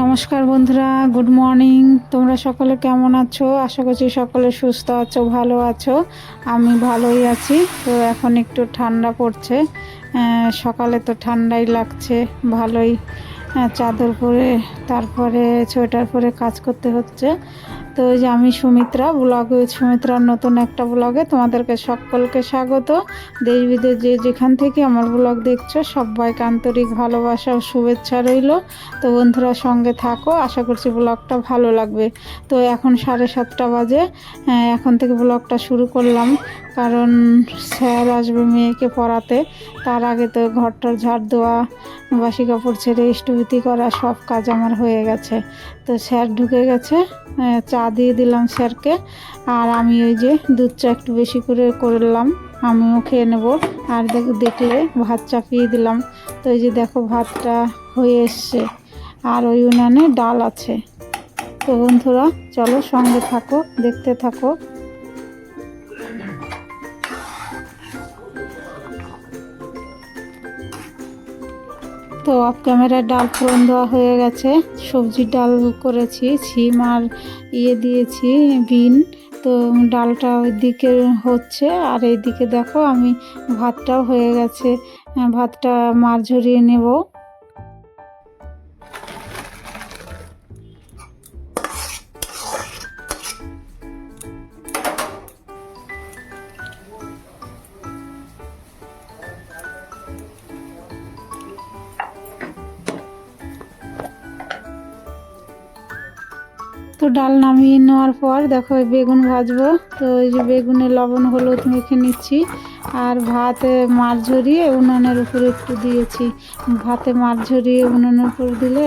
নমস্কার বন্ধুরা, good morning. তোমরা সকলে কেমন আছো? আশা করছি সকলে সুস্থ আছো, ভালো আছো। আমি ভালোই আছি। তো এখন একটু ঠান্ডা পড়ছে, সকালে তো ঠান্ডাই লাগছে ভালোই। চাদর পরে তারপরে সোয়েটার পরে কাজ করতে হচ্ছে। তো ওই যে আমি সুমিত্রা, ব্লগে সুমিত্রার নতুন একটা ব্লগে তোমাদেরকে সকলকে স্বাগত। দেশ বিদেশ যে যেখান থেকে আমার ব্লগ দেখছো সবাইকে আন্তরিক ভালোবাসা ও শুভেচ্ছা রইল। তো বন্ধুরা সঙ্গে থাকো, আশা করছি ব্লগটা ভালো লাগবে। তো এখন 7:30 বাজে, এখন থেকে ব্লগটা শুরু করলাম, কারণ স্যার আসবে মেয়েকে পড়াতে। তার আগে তো ঘরটার ঝাড় দেওয়া, বাসি কাপড় ছেড়ে ইষ্টভূতি করা সব কাজ আমার হয়ে গেছে। তো স্যার ঢুকে গেছে, চা দিয়ে দিলাম স্যারকে। আর আমি ওই যে দুধ চা একটু বেশি করে করলাম, আমিও খেয়ে নেব। আর দেখলে ভাত চাপিয়ে দিলাম। তো এই যে দেখো ভাতটা হয়ে এসছে, আর ওই উনানে ডাল আছে। তো বন্ধুরা চলো সঙ্গে থাকো, দেখতে থাকো। তো অফ ক্যামেরায় ডাল ফোড়ন দেওয়া হয়ে গেছে। সবজির ডাল করেছি, সিম আর দিয়েছি বিন। তো ডালটা ওইদিকে হচ্ছে, আর এইদিকে দেখো আমি ভাতটাও হয়ে গেছে। ভাতটা মার ঝরিয়ে নেব। তো ডাল নামিয়ে নেওয়ার পর দেখো এই বেগুন ভাজবো। তো এই যে বেগুনে লবণ হলুদ মেখে নিচ্ছি। আর ভাতে মাছ ঝরিয়ে উনুনের উপরে একটু দিয়েছি। ভাতে মাছ ঝরিয়ে উনুনের উপর দিলে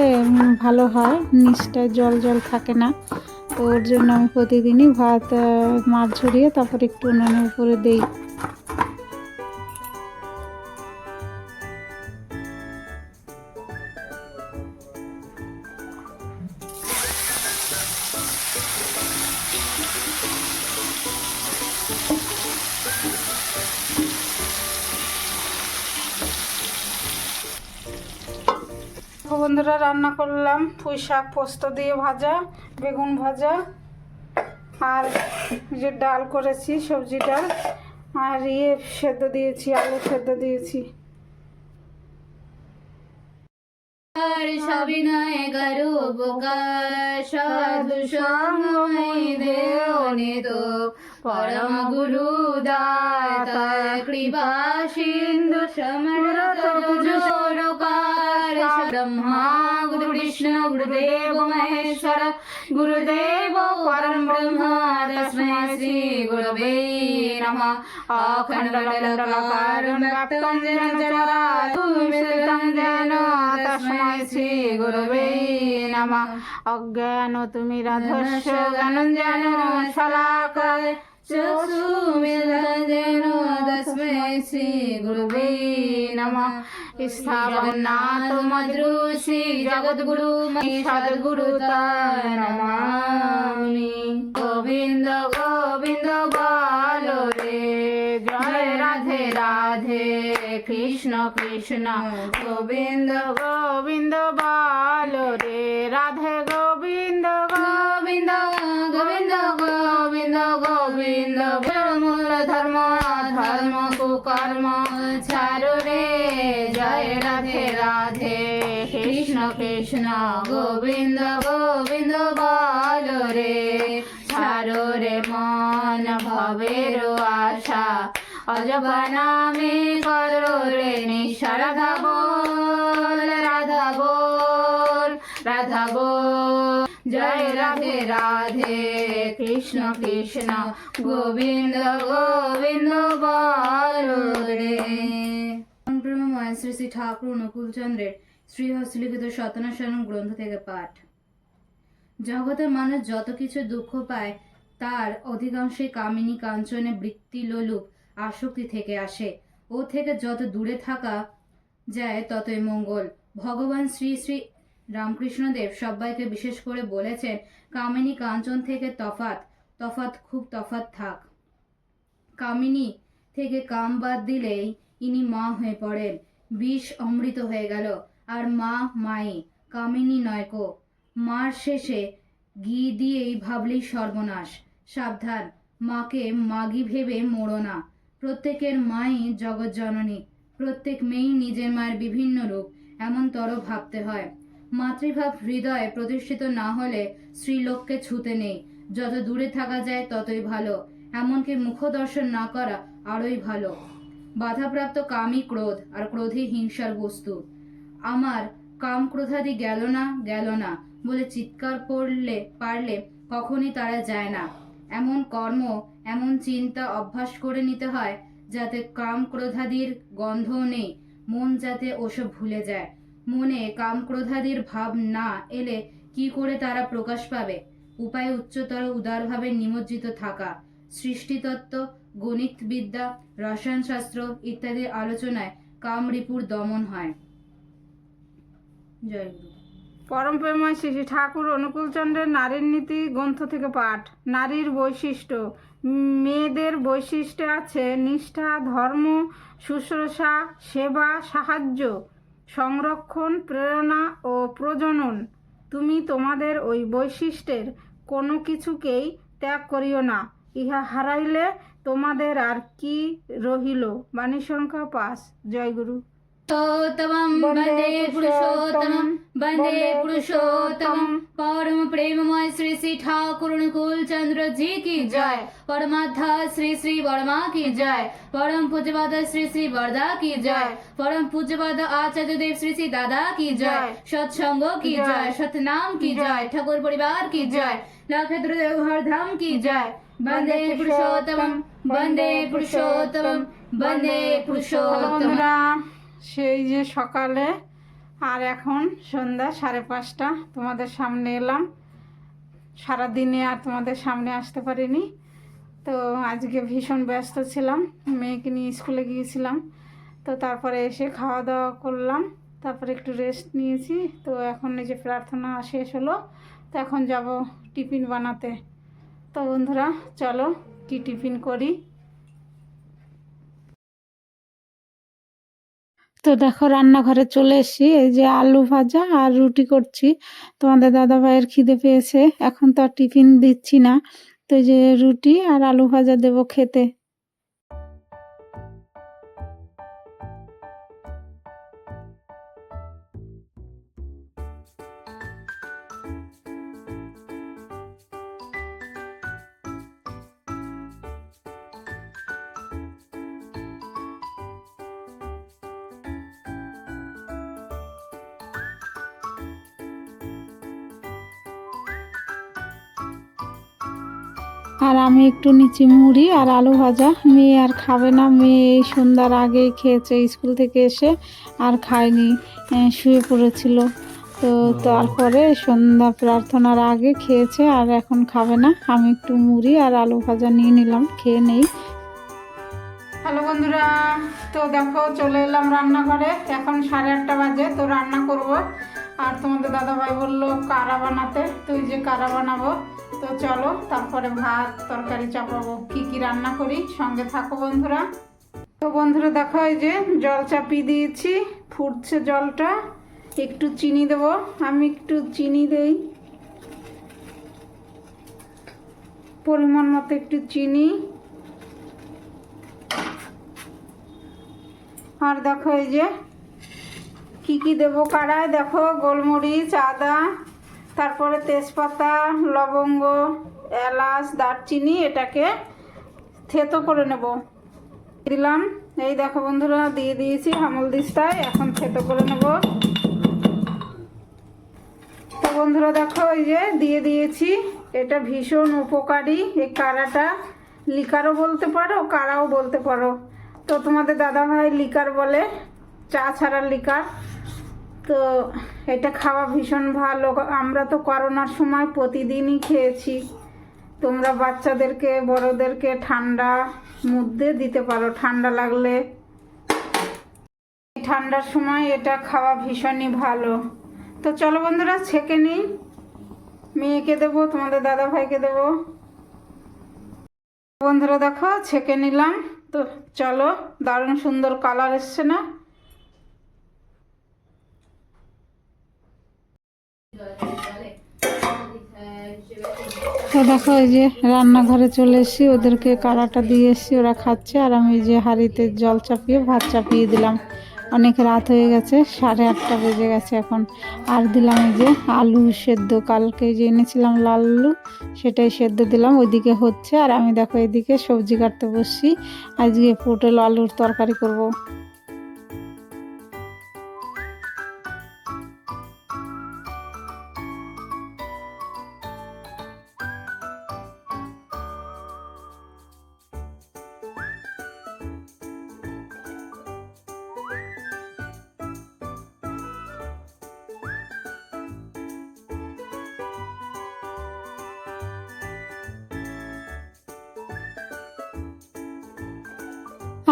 ভালো হয়, নিচটায় জল জল থাকে না। তো ওর জন্য আমি প্রতিদিনই ভাত মাছ ঝরিয়ে তারপর একটু উনুনের উপরে দিই। বন্ধুরা রান্না করলাম পুঁই শাক পোস্ত দিয়ে ভাজা, বেগুন ভাজা, আর যে ডাল করেছি সবজি ডাল, আর সেদ্ধ দিয়েছি, আলু সেদ্ধ দিয়েছি। সবিনয় করো উপকার সাধু সঙ্গময় দেওনিত পরম গুরু দাতা কৃপা সিন্ধু সমরত গুরুকার ব্রহ্মা গুরু বিষ্ণু গুরুদেব মহেশ্বর গুরুদেব পরম ব্রহ্ম তস্मै শ্রী গুরবে নমঃ। অখণ্ডমণ্ডলকারং ব্যক্তং যেন চরাচরং যেন তস্मै শ্রী গুরবে নমঃ। অজ্ঞানতিমিরান্ধস্য জ্ঞানাঞ্জনা শলাকায় চক্ষুষুমিলিतं তস্मै শ্রী গুরবে নমঃ। স্থাবরনাথ মধুর শ্রী জগদ্গুরু সদ্গুরু নমামি। গোবিন্দ গোবিন্দ বলো রে, জয় রাধে রাধে কৃষ্ণ কৃষ্ণ গোবিন্দ গোবিন্দ বলো রে, রাধে গোবিন্দ গোবিন্দ গোবিন্দ গোবিন্দ গোবিন্দ। মূল ধর্ম ধর্ম কুকর্ম ছাড়ো রে, জয় রাধে রাধে কৃষ্ণ কৃষ্ণ গোবিন্দ গোবিন্দ বলো রে। ছাড়ো রে মন ভবের আশা, অজবা নামে করো রে নিশা। রাধা বল রাধা বল রাধা বল, জয় রাধে রাধে কৃষ্ণ কৃষ্ণ গোবিন্দ গোবিন্দ বলো রে। ব্রহ্মময় শ্রী শ্রী ঠাকুর অনুকূলচন্দ্রের শ্রীহস্তলিখিত সত্যনারায়ণ গ্রন্থ থেকে পাঠ। জগতের মানুষ যত কিছু দুঃখ পায় তার অধিকাংশই কামিনী কাঞ্চনে বৃত্তি লোলুপ আসক্তি থেকে আসে। ও থেকে যত দূরে থাকা যায় ততই মঙ্গল। ভগবান শ্রী শ্রী রামকৃষ্ণদেব সবাইকে বিশেষ করে বলেছেন, কামিনী কাঞ্চন থেকে তফাৎ তফাৎ খুব তফাৎ থাক। কামিনী থেকে কাম বাদ দিলেই ইনি মা হয়ে পড়েন। বিষ অমৃত হয়ে গেল, আর মা মাই, কামিনী নয় কো। মার শেষে ঘি দিয়েই ভাবলেই সর্বনাশ। সাবধান, মাকে মাগি ভেবে মোড়ো না। প্রত্যেকের মাই জগৎ জননী, প্রত্যেক মেয়েই নিজের মায়ের বিভিন্ন রূপ, এমনতর ভাবতে হয়। মাতৃভাব হৃদয়ে প্রতিষ্ঠিত না হলে স্ত্রীলোককে ছুতে নেই। যত দূরে থাকা যায় ততই ভালো, এমনকি মুখ দর্শন না করা আরোই ভালো। বাধাপ্রাপ্ত কামই ক্রোধ, আর ক্রোধই হিংসার বস্তু। আমার কাম ক্রোধাদি গেল না বলে চিৎকার পারলে কখনই তারা যায় না। এমন কর্ম, এমন চিন্তা অভ্যাস করে নিতে হয় যাতে কাম ক্রোধাদির গন্ধও নেই, মন যাতে ওসব ভুলে যায়। মনে কাম ক্রোধাদির ভাব না এলে কি করে তারা প্রকাশ পাবে? উপায় উচ্চতর উদারভাবে নিমজ্জিত থাকা। সৃষ্টিতত্ত্ব, গণিতবিদ্যা, রসায়নশাস্ত্র ইত্যাদির আলোচনায় কামরিপুর দমন হয়। জয় গুরু। পরম প্রেমময় শ্রী শ্রী ঠাকুর অনুকূলচন্দ্রের নারীর নীতি গ্রন্থ থেকে পাঠ। নারীর বৈশিষ্ট্য। মেয়েদের বৈশিষ্ট্য আছে নিষ্ঠা, ধর্ম, শুশ্রূষা, সেবা, সাহায্য, সংরক্ষণ, প্রেরণা ও প্রজনন। তুমি তোমাদের ওই বৈশিষ্ট্যের কোনো কিছুকেই ত্যাগ করিও না, ইহা হারাইলে তোমাদের আর কি রহিল। বাণী সংখ্যা 5। জয় গুরু। पुरुषोत्तमं वन्दे पुरुषोत्तमं वन्दे पुरुषोत्तमं। परम प्रेममय श्री श्री ठाकुर अनुकूल चंद्र जी की जय। परमात्मा श्री श्री वर्मा की जय। परम पूज्यपाद श्री श्री वरदा की जय। परम पूज्यपाद आचार्य देव श्री श्री दादा की जय। सत्संग की जय, सतनाम की जय, ठाकुर परिवार की जय, नक्षत्र देवघर धाम की जय। वंदे पुरुषोत्तमं वंदे पुरुषोत्तमं वंदे पुरुषोत्तमं। সেই যে সকালে আর এখন সন্ধ্যা 5:30 তোমাদের সামনে এলাম। সারাদিনে আর তোমাদের সামনে আসতে পারিনি, তো আজকে ভীষণ ব্যস্ত ছিলাম, মেয়েকে নিয়ে স্কুলে গিয়েছিলাম। তো তারপরে এসে খাওয়া দাওয়া করলাম, তারপরে একটু রেস্ট নিয়েছি। তো এখন এই যে প্রার্থনা শেষ হলো, তো এখন যাব টিফিন বানাতে। তো বন্ধুরা চলো কি টিফিন করি। তো দেখো রান্নাঘরে চলে এসেছি, এই যে আলু ভাজা আর রুটি করছি। তোমাদের দাদা ভাইয়ের খিদে পেয়েছে, এখন তো আর টিফিন দিচ্ছি না, তো এই যে রুটি আর আলু ভাজা দেবো খেতে। আর আমি একটু নিচে মুড়ি আর আলু ভাজা। মেয়ে আর খাবে না, মেয়ে এই সন্ধ্যার আগেই খেয়েছে, স্কুল থেকে এসে আর খায়নি, শুয়ে পড়েছিল। তো তারপরে সন্ধ্যা প্রার্থনার আগে খেয়েছে আর এখন খাবে না। আমি একটু মুড়ি আর আলু ভাজা নিয়ে নিলাম, খেয়ে নেই। হ্যালো বন্ধুরা, তো দেখো চলে এলাম রান্নাঘরে, এখন 8:30 বাজে। তো রান্না করব, আর তোমাদের দাদাভাই বললো কারা বানাতে, তো এই যে কারা বানাবো। তো চলো তারপরে ভাত তরকারি চাপাবো। কি কি রান্না করি সঙ্গে থাকো বন্ধুরা। তো বন্ধুরা দেখো এই যে জল চাপিয়ে দিয়েছি, ফুটছে জলটা। একটু চিনি দেবো, আমি একটু চিনি দেই, পরিমাণ মতো একটু চিনি। আর দেখো এই যে কি কি দেবো কারায়, দেখো গোলমরিচ, আদা, তারপরে তেজপাতা, লবঙ্গ, এলাচ, দারচিনি, এটাকে থেতো করে নেব। দিলাম, এই দেখো বন্ধুরা দিয়ে দিয়েছি হামল দিস্তায়, এখন থেতো করে নেব। তো বন্ধুরা দেখো এই যে দিয়ে দিয়েছি, এটা ভীষণ উপকারী এই কারাটা। লিকারও বলতে পারো, কারাও বলতে পারো। তো তোমাদের দাদাভাই লিকার বলে, চা ছাড়া লিকার। তো এটা খাওয়া ভীষণ ভালো, আমরা তো করোনার সময় প্রতিদিনই খেয়েছি। তোমরা বাচ্চাদেরকে বড়দেরকে ঠান্ডা মধ্যে দিতে পারো, ঠান্ডা লাগলে। ঠান্ডার সময় এটা খাওয়া ভীষণই ভালো। তো চলো বন্ধুরা ছেঁকে নিই, মেয়েকে দেবো, তোমাদের দাদাভাইকে দেবো। বন্ধুরা দেখো ছেঁকে নিলাম। তো চলো, দারুণ সুন্দর কালার এসছে না? তো দেখো এই যে রান্নাঘরে চলে এসেছি, ওদেরকে কাড়াটা দিয়ে এসেছি, ওরা খাচ্ছে। আর আমি এই যে হাঁড়িতে জল চাপিয়ে ভাত চাপিয়ে দিলাম। অনেক রাত হয়ে গেছে, 8:30 বেজে গেছে এখন। আর দিলাম এই যে আলু সেদ্ধ, কালকে যে এনেছিলাম লাল আলু, সেটাই সেদ্ধ দিলাম। ওইদিকে হচ্ছে, আর আমি দেখো এদিকে সবজি কাটতে বসছি। আজকে পটল আলুর তরকারি করব।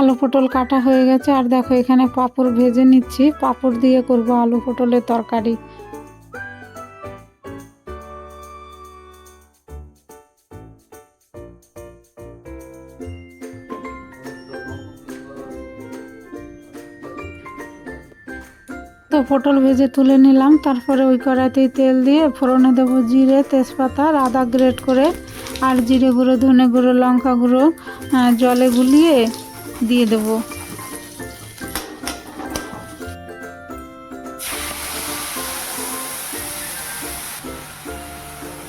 আলু পটল কাটা হয়ে গেছে, আর দেখো এখানে পাঁপড় ভেজে নিচ্ছি। পাঁপড় দিয়ে করব আলু পটলের তরকারি। তো পটল ভেজে তুলে নিলাম, তারপরে ওই কড়াইতেই তেল দিয়ে ফোড়নে দেবো জিরে, তেজপাতা আর আদা গ্রেট করে, আর জিরে গুঁড়ো, ধনে গুঁড়ো, লঙ্কা গুঁড়ো জলে গুলিয়ে দিয়ে দেবো।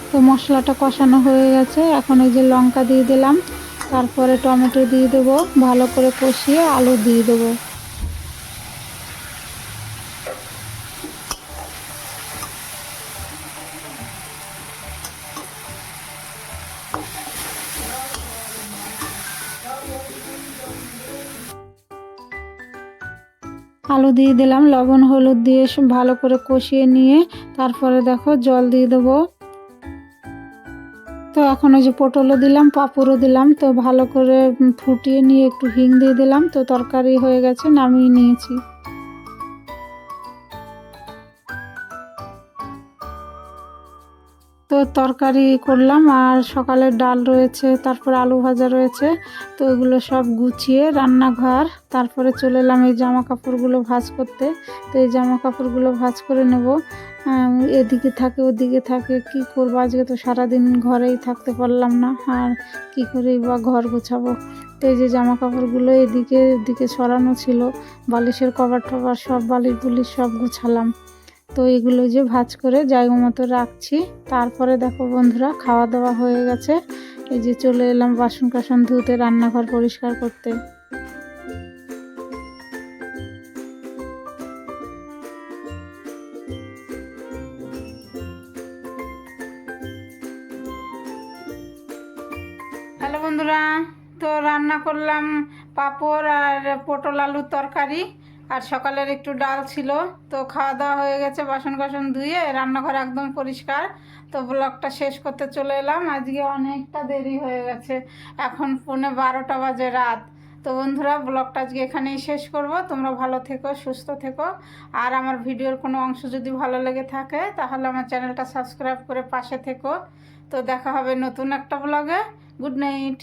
তো মশলাটা কষানো হয়ে গেছে, এখন এই যে লঙ্কা দিয়ে দিলাম, তারপরে টমেটো দিয়ে দেবো, ভালো করে কষিয়ে আলু দিয়ে দেবো। আলু দিয়ে দিলাম, লবণ হলুদ দিয়ে ভালো করে কষিয়ে নিয়ে তারপরে দেখো জল দিয়ে দেবো। তো এখন ওই যে পটলও দিলাম, পাঁপড়ও দিলাম, তো ভালো করে ফুটিয়ে নিয়ে একটু হিং দিয়ে দিলাম। তো তরকারি হয়ে গেছে, নামিয়ে নিয়েছি। তো তরকারি করলাম, আর সকালের ডাল রয়েছে, তারপর আলু ভাজা রয়েছে। তো ওগুলো সব গুছিয়ে রান্নাঘর, তারপরে চলে এলাম এই জামা কাপড়গুলো ভাঁজ করতে। তো এই জামা কাপড়গুলো ভাঁজ করে নেব। এদিকে থাকে ওদিকে থাকে, কি করবো, আজকে তো সারাদিন ঘরেই থাকতে পারলাম না, আর কি করেই বা ঘর গোছাবো। তো এই যে জামা কাপড়গুলো এদিকে এদিকে সরানো ছিল, বালিশের কভার টভার সব, বালিশ বুলিশ সব গুছালাম। তো এগুলো যে ভাঁজ করে জায়গা মতো রাখছি। তারপরে দেখো বন্ধুরা, খাওয়া দাওয়া হয়ে গেছে, এই যে চলে এলাম বাসন কাসন ধুতে, রান্নাঘর পরিষ্কার করতে। হ্যালো বন্ধুরা, তো রান্না করলাম পাঁপড় আর পটল আলুর তরকারি, আর সকালের একটু ডাল ছিল। তো খাওয়া দাওয়া হয়ে গেছে, বাসন কাসন ধুয়ে রান্নাঘর একদম পরিষ্কার। তো ব্লগটা শেষ করতে চলে এলাম, আজকে অনেকটা দেরি হয়ে গেছে, এখন 12:15 বাজে রাত। তো বন্ধুরা, ব্লগটা আজকে এখানেই শেষ করব। তোমরা ভালো থেকো, সুস্থ থেকো, আর আমার ভিডিওর কোনো অংশ যদি ভালো লেগে থাকে তাহলে আমার চ্যানেলটা সাবস্ক্রাইব করে পাশে থেকো। তো দেখা হবে নতুন একটা ব্লগে। Good night.